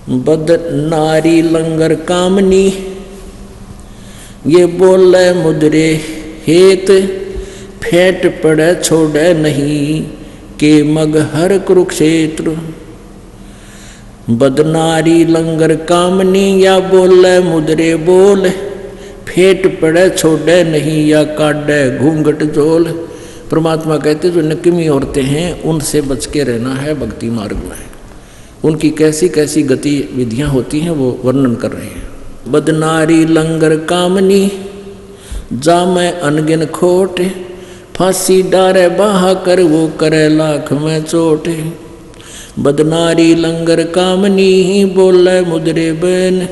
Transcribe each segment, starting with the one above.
बद नारी लंगर कामनी, ये बोले मुद्रे हेत, फेंट पड़े छोड़े नहीं के मग हर कुरुक्षेत्र। बदनारी लंगर कामनी, या बोले मुद्रे बोल, फेंट पड़े छोड़े नहीं या काटे घूंघट झोल। परमात्मा कहते जो नकमी औरतें हैं उनसे बच के रहना है भक्ति मार्ग में। उनकी कैसी कैसी गतिविधियां होती हैं वो वर्णन कर रहे हैं। बदनारी लंगर कामनी, जा मैं अनगिन खोट, फांसी डारे बाहा कर वो करे लाख में चोट। बदनारी लंगर कामनी, बोले मुद्रे बैन,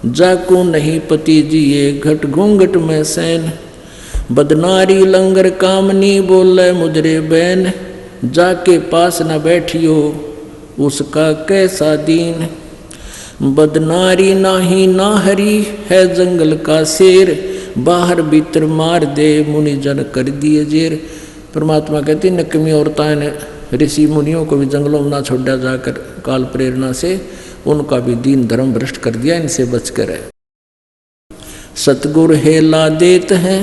जाकू नहीं पति जिए घट घूंघट में सैन। बदनारी लंगर कामनी, बोले मुद्रे बैन, जाके पास न बैठियो उसका कैसा दीन। बदनारी नाही ना हरी, है जंगल का शेर, बाहर भीतर मार दे मुनि जन कर दिए जेर। परमात्मा कहती नकमी औरतां ने ऋषि मुनियों को भी जंगलों में ना छोड़ा जाकर काल प्रेरणा से उनका भी दीन धर्म भ्रष्ट कर दिया, इनसे बचकर है। सतगुर हेला देत हैं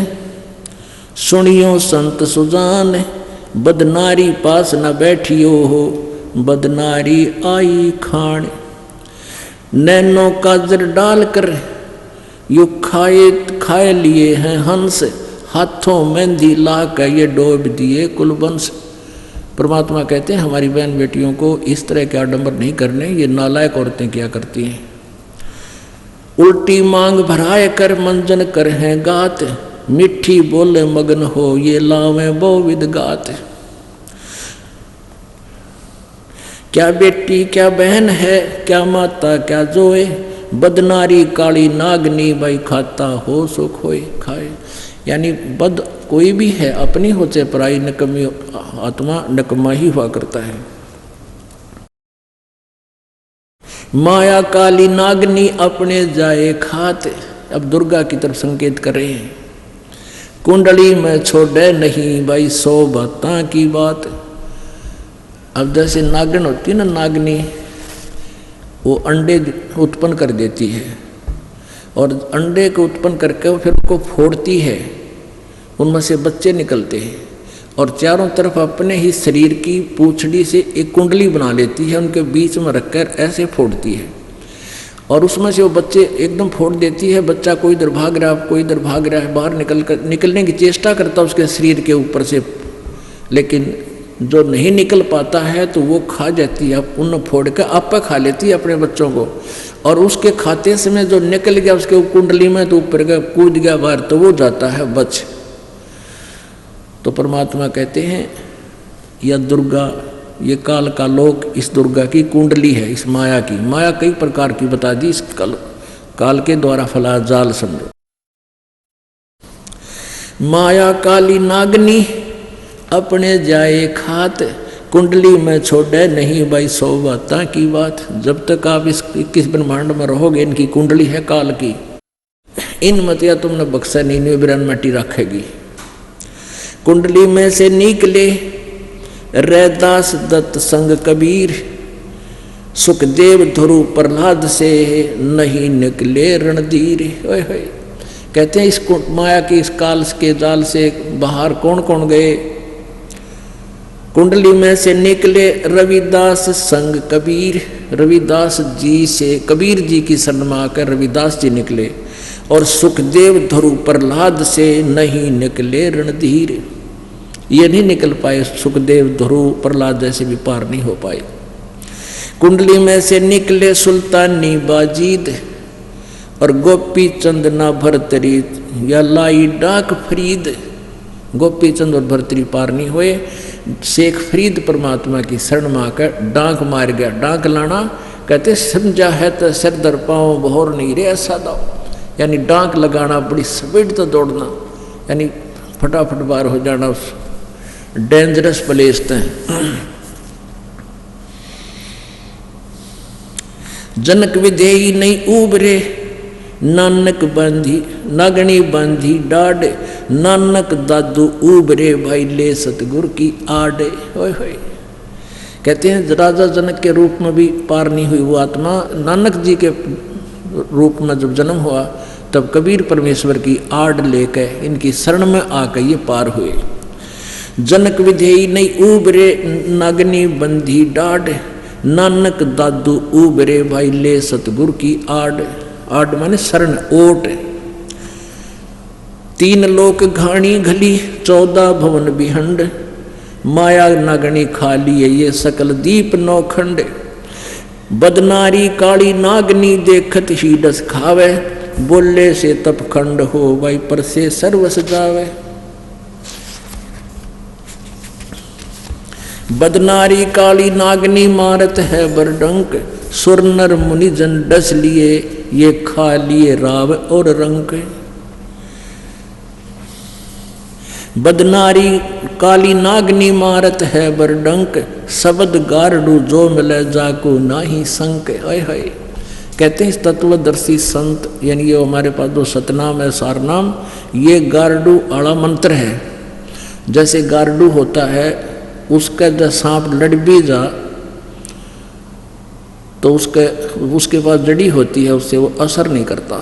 सुनियो संत सुजान, बदनारी पास न बैठियो हो बदनारी आई खान। नैनो काजर डालकर यू खाए लिए हैं हंस, हाथों मेहंदी ला कर ये डोब दिए कुलवंश। परमात्मा कहते हैं हमारी बहन बेटियों को इस तरह के आडंबर नहीं करने, ये नालायक औरतें क्या करती हैं। उल्टी मांग भराए कर मंजन कर हैं गात, मिठी बोले मगन हो ये लावे बहुविध गात। क्या बेटी क्या बहन है, क्या माता क्या जोए, बदनारी काली नागनी भाई खाता हो सो खोए खाए। यानी बद कोई भी है अपनी हो चाहे पराई, नकमी आत्मा नकमा ही हुआ करता है। माया काली नागनी अपने जाए खाते, अब दुर्गा की तरफ संकेत कर रहे हैं। कुंडली में छोड़े नहीं भाई 100 बातां की बात। अब जैसे नागन होती है ना, नागनी वो अंडे उत्पन्न कर देती है और अंडे को उत्पन्न करके वो फिर उनको फोड़ती है, उनमें से बच्चे निकलते हैं और चारों तरफ अपने ही शरीर की पूंछड़ी से एक कुंडली बना लेती है, उनके बीच में रखकर ऐसे फोड़ती है और उसमें से वो बच्चे एकदम फोड़ देती है। बच्चा कोई इधर भाग रहा है कोई इधर भाग रहा है, बाहर निकलने की चेष्टा करता है उसके शरीर के ऊपर से, लेकिन जो नहीं निकल पाता है तो वो खा जाती है, उन फोड़ कर आप खा लेती है अपने बच्चों को। और उसके खाते समय जो निकल गया उसके कुंडली में तो ऊपर गया कूद गया बाहर, तो वो जाता है बच। तो परमात्मा कहते हैं यह दुर्गा, ये काल का लोक इस दुर्गा की कुंडली है, इस माया की। माया कई प्रकार की बता दी, इस काल के द्वारा फला जाल समझो। माया काली नागनी अपने जाए खात, कुंडली में छोड़े नहीं भाई 100 बातां की बात। जब तक आप इस 21 ब्रह्मांड में रहोगे, इनकी कुंडली है काल की, इन मतिया तुमने बक्सा नहीं बिरन मटी रखेगी। कुंडली में से निकले रैदास दत्त संग कबीर, सुखदेव ध्रुव प्रहलाद से नहीं निकले रणधीर। कहते हैं इस माया की इस काल के जाल से बाहर कौन कौन गए। कुंडली में से निकले रविदास संग कबीर, रविदास जी से कबीर जी की शरण में आकर रविदास जी निकले। और सुखदेव ध्रुव प्रहलाद से नहीं निकले रणधीर, ये नहीं निकल पाए, सुखदेव ध्रुव प्रहलाद जैसे भी पार नहीं हो पाए। कुंडली में से निकले सुल्तानी बाजीद और गोपी चंद ना भरतरी या लाई डाक फरीद। गोपी चंद और भरतरी पार नहीं हुए, शेख फरीद परमात्मा की शरण में आकर डांक मार गया। डांक लाना कहते समझा है तो सिर दर पाओ बहोर नहीं रे ऐसा दो, यानी डांक लगाना बड़ी स्पीड तो दौड़ना, यानी फटाफट बार हो जाना उस डेंजरस प्लेस तक। जनक विधेयी नहीं उबरे, नानक बांधी नागणी बांधी डाड, नानक दादू उबरे भाई ले सतगुर की आड़े। होए होए कहते हैं राजा जनक के रूप में भी पार नहीं हुई वो आत्मा, नानक जी के रूप में जब जन्म हुआ तब कबीर परमेश्वर की आड़ लेकर इनकी शरण में आकर ये पार हुए। जनक विधेयी नहीं उबरे नागनी बंधी डाढ़, नानक दादू उबरे भाई ले सतगुरु की आड़। आड़ माने शरण, ओट। 3 लोक घाणी घली 14 भवन बिहंड, माया नागणी खाली ये सकल दीप नौखंड। बदनारी काली नागनी देखत ही डस खावे, बोले से तप खंड हो भाई पर से सर्वस जावे। बदनारी काली नागनी मारत है बरडंक, सुर नर मुनि जन डस लिए ये खा लिए राव और रंक। बदनारी काली नागनी मारत है बरडंक, शब्द गारडू जो मिले जाको नाही संक। आय हाय, कहते हैं इस तत्वदर्शी संत यानी ये हमारे पास जो सतनाम है सारनाम, ये गारडू आड़ा मंत्र है। जैसे गारडू होता है उसका जब सांप लड़ भी जा तो उसके पास जड़ी होती है, उससे वो असर नहीं करता।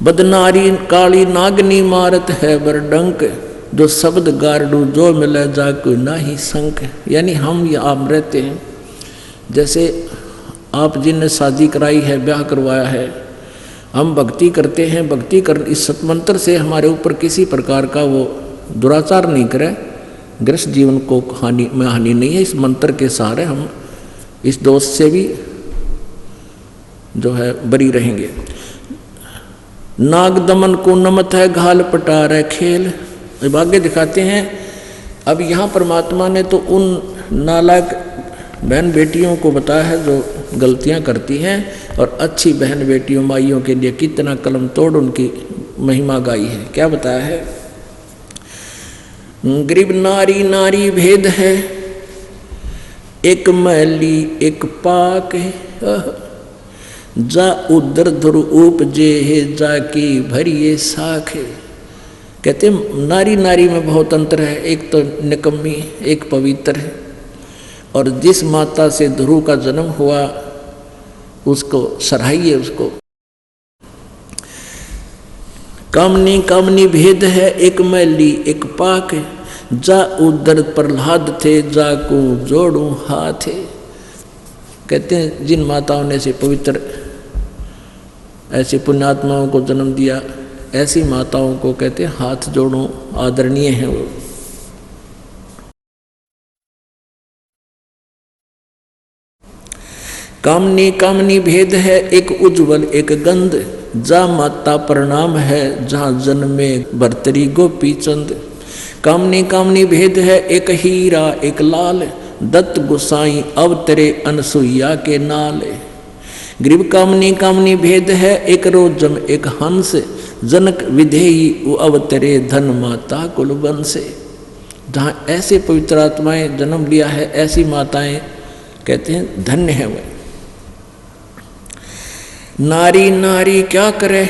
बदनारी काली नागनी मारत है बरडंक, जो शब्द गारडू जो मिले जाको नाही संक। यानी हम या आप रहते हैं, जैसे आप जिनने शादी कराई है, ब्याह करवाया है, हम भक्ति करते हैं, भक्ति कर इस सतमंत्र से हमारे ऊपर किसी प्रकार का वो दुराचार नहीं करे, गृहस्थ जीवन को हानि नहीं है। इस मंत्र के सहारे हम इस दोष से भी जो है बरी रहेंगे। नाग दमन को नमत है घाल पटार है खेल। अब आगे दिखाते हैं। अब यहाँ परमात्मा ने तो उन नालायक बहन बेटियों को बताया है जो गलतियाँ करती हैं, और अच्छी बहन बेटियों माइयों के लिए कितना कलम तोड़ उनकी महिमा गाई है। क्या बताया है? गरीब नारी नारी भेद है, एक मैली एक पाक है, जा उदर धुर उपजे है जाकी भरिए साख है। कहते नारी नारी में बहुत अंतर है, एक तो निकम्मी एक पवित्र है। और जिस माता से ध्रुव का जन्म हुआ उसको सराहिए, उसको। कामनी कामनी भेद है, एक मैली एक पाक, जा उदर प्रहलाद थे जाको जोड़ू हाथ। कहते हैं जिन माताओं ने से पवित्र ऐसी पुण्यात्माओं को जन्म दिया, ऐसी माताओं को कहते हैं हाथ जोड़ो, आदरणीय है वो। कामनी कामनी भेद है, एक उज्जवल एक गंध, जा माता प्रणाम है जहाँ जन्मे भरतरी गोपी चंद। कामनी कामनी भेद है, एक हीरा एक लाल, दत्त गोसाई अवतरे अनसुईया के नाल। गरीब कामनी कामनी भेद है, एक रोजम एक हंस, जनक विधेयी अवतरे धन माता कुलवंश। जहाँ ऐसे पवित्र आत्माएं जन्म लिया है, ऐसी माताएं कहते हैं धन्य है वह। नारी नारी क्या करे,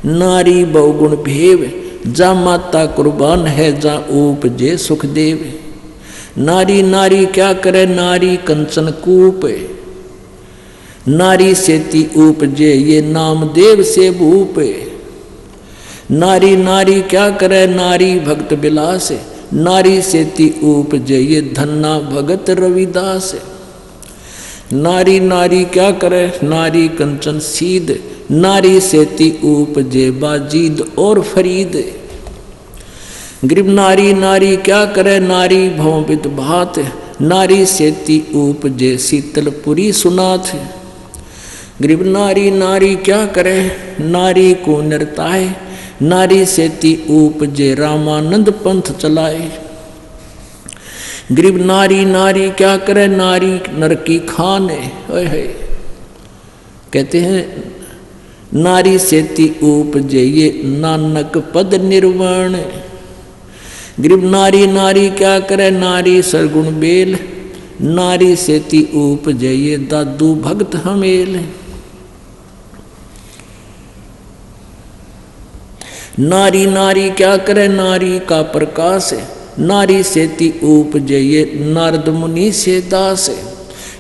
नारी बहुगुण भेव, जा माता कुर्बान है जा उपजे सुखदेव। नारी नारी क्या करे, नारी कंचन कूप, नारी सेती उपजे ये नाम देव से भूप। नारी नारी क्या करे, नारी भक्त बिलास, नारी सेती उपजे ये धन्ना भगत रविदास। नारी नारी क्या करे, नारी कंचन सीध, नारी सेती उपजे बाजीद और फरीद। गरीब नारी नारी क्या करे, नारी भौवित भात, नारी सेती उपजे शीतलपुरी सुनाथ। गरीब नारी नारी क्या करे, नारी को नरताए, नारी सेती उपजे रामानंद पंथ चलाए। गरीब नारी नारी क्या करे, नारी नर की खान है। कहते हैं नारी सेती उपजे ये नानक पद निर्वाण। गरीब नारी नारी क्या करे, नारी सरगुण बेल, नारी सेती उपजे ये दादू भक्त हमेल। नारी नारी क्या करे, नारी का प्रकाश, नारी सेती उपजे ये नारद मुनि से दास।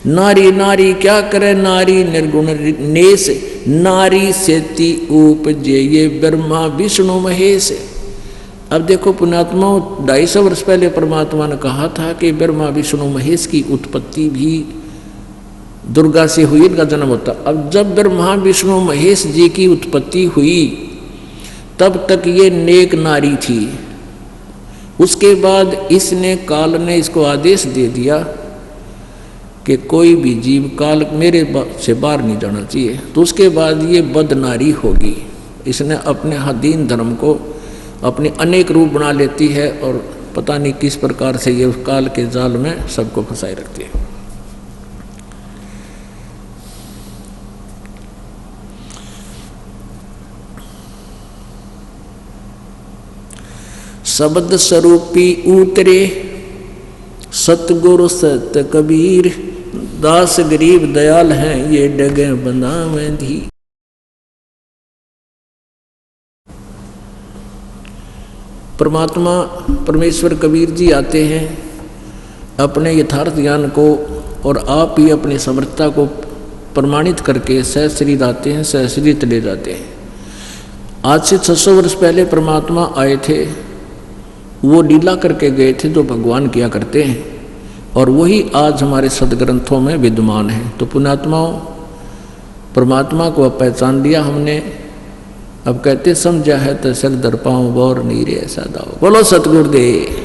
नारी नारी क्या करे नारी निर्गुण नेस, नारी सेती उपजे ये ब्रह्मा विष्णु महेश। अब देखो पुण्यात्मा, 250 वर्ष पहले परमात्मा ने कहा था कि ब्रह्मा विष्णु महेश की उत्पत्ति भी दुर्गा से हुई, इनका जन्म होता। अब जब ब्रह्मा विष्णु महेश जी की उत्पत्ति हुई तब तक ये नेक नारी थी। उसके बाद इसने काल ने इसको आदेश दे दिया कि कोई भी जीव काल मेरे से बाहर नहीं जाना चाहिए, तो उसके बाद ये बद नारी होगी। इसने अपने दीन धर्म को अपने अनेक रूप बना लेती है और पता नहीं किस प्रकार से ये उस काल के जाल में सबको फंसाए रखती है। शब्द स्वरूपी उतरे सतगुरु सत कबीर, दास गरीब दयाल हैं ये डगे बंदा में धी। परमात्मा परमेश्वर कबीर जी आते हैं अपने यथार्थ ज्ञान को और आप ही अपनी समर्थता को प्रमाणित करके सहस्री लाते हैं, सहस्री ले जाते हैं। आज से 600 वर्ष पहले परमात्मा आए थे, वो लीला करके गए थे जो भगवान किया करते हैं, और वही आज हमारे सदग्रंथों में विद्यमान है। तो पुण्यात्माओं, परमात्मा को अब पहचान लिया हमने। अब कहते समझा है तो सर दर पाऊँ बोर नहीं रे ऐसा दाओ। बोलो सतगुरुदेव।